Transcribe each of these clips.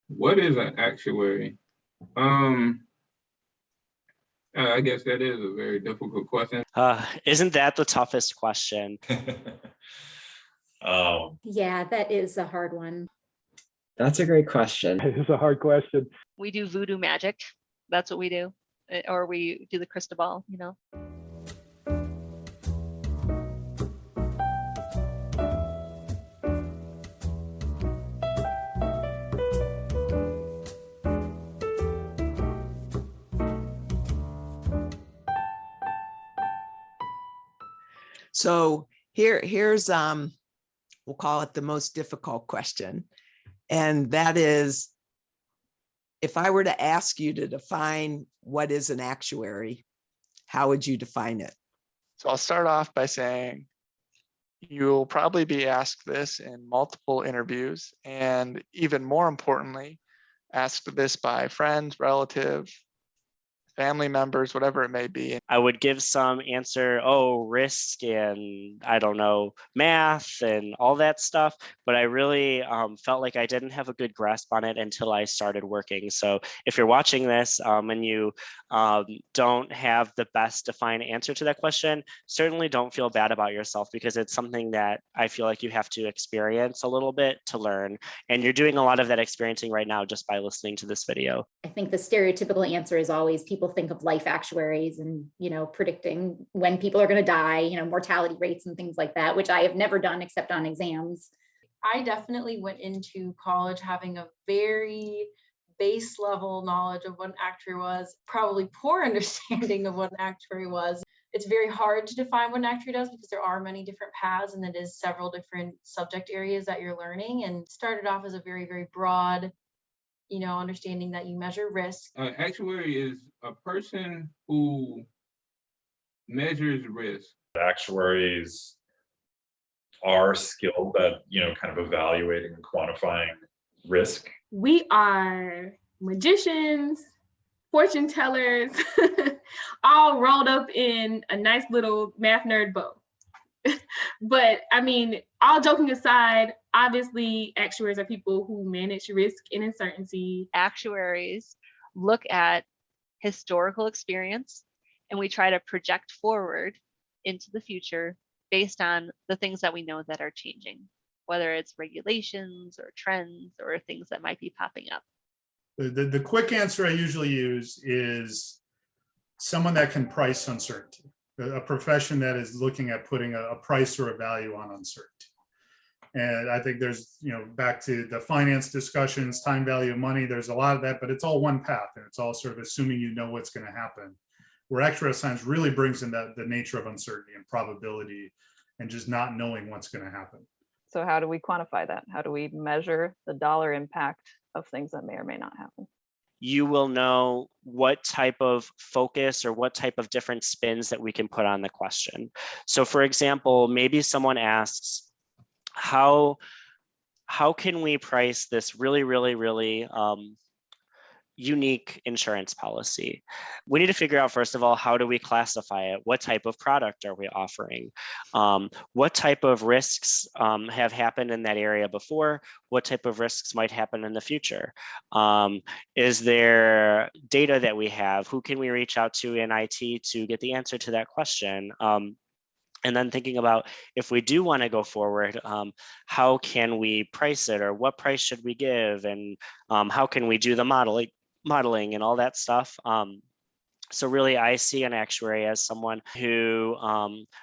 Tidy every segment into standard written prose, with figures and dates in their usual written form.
What is an actuary? Um, I guess that is a very difficult question. Isn't that the toughest question? Yeah, that is a hard one. That's a great question. It is a hard question. We do voodoo magic. That's what we do. Or we do the crystal ball, you know. So here's we'll call it the most difficult question. And that is, if I were to ask you to define what is an actuary, how would you define it? So I'll start off by saying you'll probably be asked this in multiple interviews, and even more importantly, asked this by friends, relatives, family members, whatever it may be. I would give some answer, risk and I don't know, math and all that stuff. But I really felt like I didn't have a good grasp on it until I started working. So if you're watching this and you don't have the best defined answer to that question, certainly don't feel bad about yourself, because it's something that I feel like you have to experience a little bit to learn. And you're doing a lot of that experiencing right now just by listening to this video. I think the stereotypical answer is always people think of life actuaries and, predicting when people are going to die, mortality rates and things like that, which I have never done except on exams. I definitely went into college having a very base level knowledge of what an actuary was, probably poor understanding of what an actuary was. It's very hard to define what an actuary does because there are many different paths and it is several different subject areas that you're learning, and started off as a very, very broad understanding that you measure risk. Actuary is a person who measures risk. Actuaries are skilled at, kind of evaluating and quantifying risk. We are magicians, fortune tellers, all rolled up in a nice little math nerd bow. But I mean, all joking aside, obviously actuaries are people who manage risk and uncertainty. Actuaries look at historical experience and we try to project forward into the future based on the things that we know that are changing, whether it's regulations or trends or things that might be popping up. The quick answer I usually use is someone that can price uncertainty, a profession that is looking at putting a price or a value on uncertainty. And I think there's, back to the finance discussions, time value of money, there's a lot of that, but it's all one path and it's all sort of assuming what's going to happen. Where actuarial science really brings in the nature of uncertainty and probability and just not knowing what's going to happen. So how do we quantify that? How do we measure the dollar impact of things that may or may not happen? You will know what type of focus or what type of different spins that we can put on the question. So for example, maybe someone asks, how can we price this really, really, really unique insurance policy? We need to figure out, first of all, how do we classify it? What type of product are we offering? What type of risks have happened in that area before? What type of risks might happen in the future? Is there data that we have? Who can we reach out to in IT to get the answer to that question? And then thinking about, if we do want to go forward, how can we price it, or what price should we give, and how can we do the modeling and all that stuff. So really, I see an actuary as someone who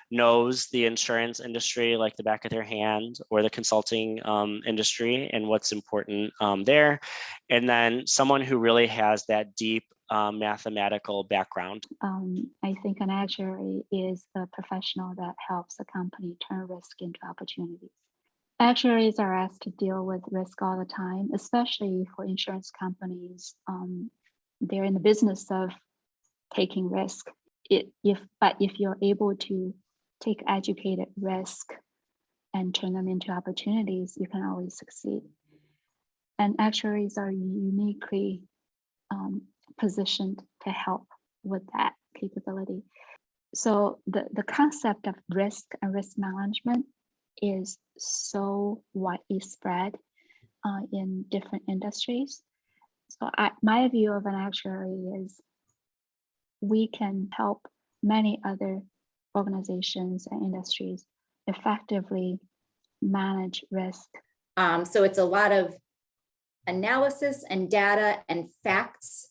knows the insurance industry like the back of their hand, or the consulting industry and what's important there. And then someone who really has that deep mathematical background. I think an actuary is a professional that helps a company turn risk into opportunities. Actuaries are asked to deal with risk all the time, especially for insurance companies. They're in the business of taking risk. But if you're able to take educated risk and turn them into opportunities, you can always succeed. And actuaries are uniquely positioned to help with that capability. So the concept of risk and risk management is so widely spread in different industries. So my view of an actuary is we can help many other organizations and industries effectively manage risk. So it's a lot of analysis and data and facts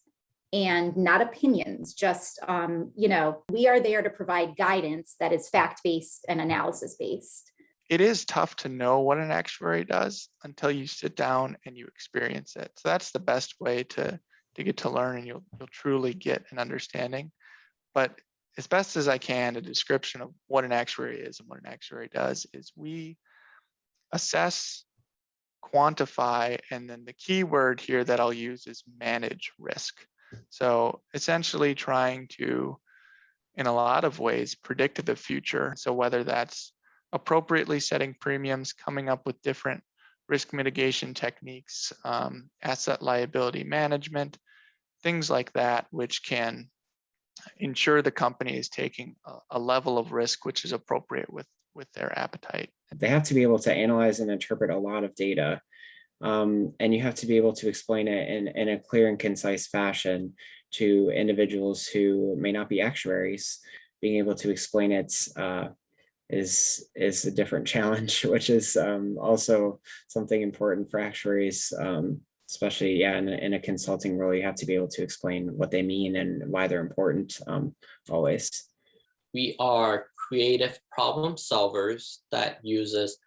and not opinions, just, we are there to provide guidance that is fact-based and analysis-based. It is tough to know what an actuary does until you sit down and you experience it. So that's the best way to get to learn, and you'll truly get an understanding. But as best as I can, a description of what an actuary is and what an actuary does is we assess, quantify, and then the key word here that I'll use is manage risk. So essentially trying to, in a lot of ways, predict the future. So whether that's appropriately setting premiums, coming up with different risk mitigation techniques, asset liability management, things like that, which can ensure the company is taking a level of risk which is appropriate with their appetite. They have to be able to analyze and interpret a lot of data. And you have to be able to explain it in a clear and concise fashion to individuals who may not be actuaries. Being able to explain it is a different challenge, which is also something important for actuaries, especially in a consulting role. You have to be able to explain what they mean and why they're important always. We are creative problem solvers that uses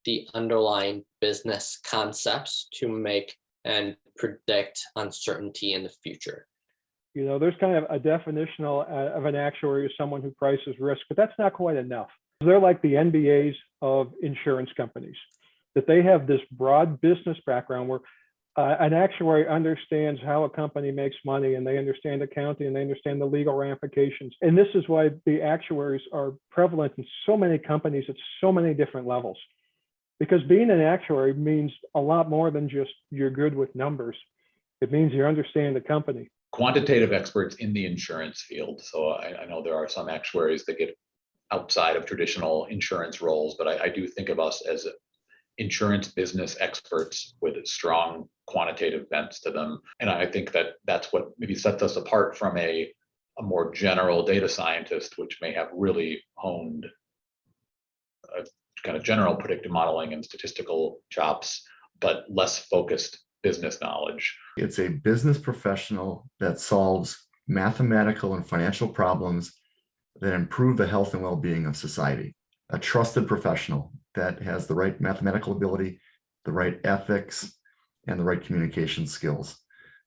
the underlying business concepts to make and predict uncertainty in the future. There's kind of a definition of an actuary as someone who prices risk, but that's not quite enough. They're like the MBAs of insurance companies, that they have this broad business background where an actuary understands how a company makes money, and they understand accounting, and they understand the legal ramifications. And this is why the actuaries are prevalent in so many companies at so many different levels. Because being an actuary means a lot more than just you're good with numbers. It means you understand the company. Quantitative experts in the insurance field. So I know there are some actuaries that get outside of traditional insurance roles, but I do think of us as insurance business experts with strong quantitative bents to them. And I think that's what maybe sets us apart from a more general data scientist, which may have really honed kind of general predictive modeling and statistical chops, but less focused business knowledge. It's a business professional that solves mathematical and financial problems that improve the health and well-being of society. A trusted professional that has the right mathematical ability, the right ethics, and the right communication skills.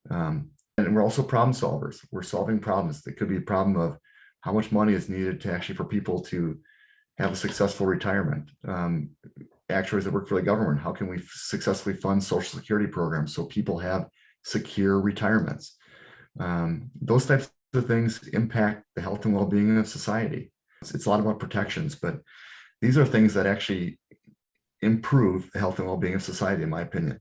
And we're also problem solvers. We're solving problems. It could be a problem of how much money is needed to actually for people to have a successful retirement. Actuaries that work for the government, how can we successfully fund Social Security programs so people have secure retirements? Those types of things impact the health and well-being of society. It's a lot about protections, but these are things that actually improve the health and well-being of society, in my opinion.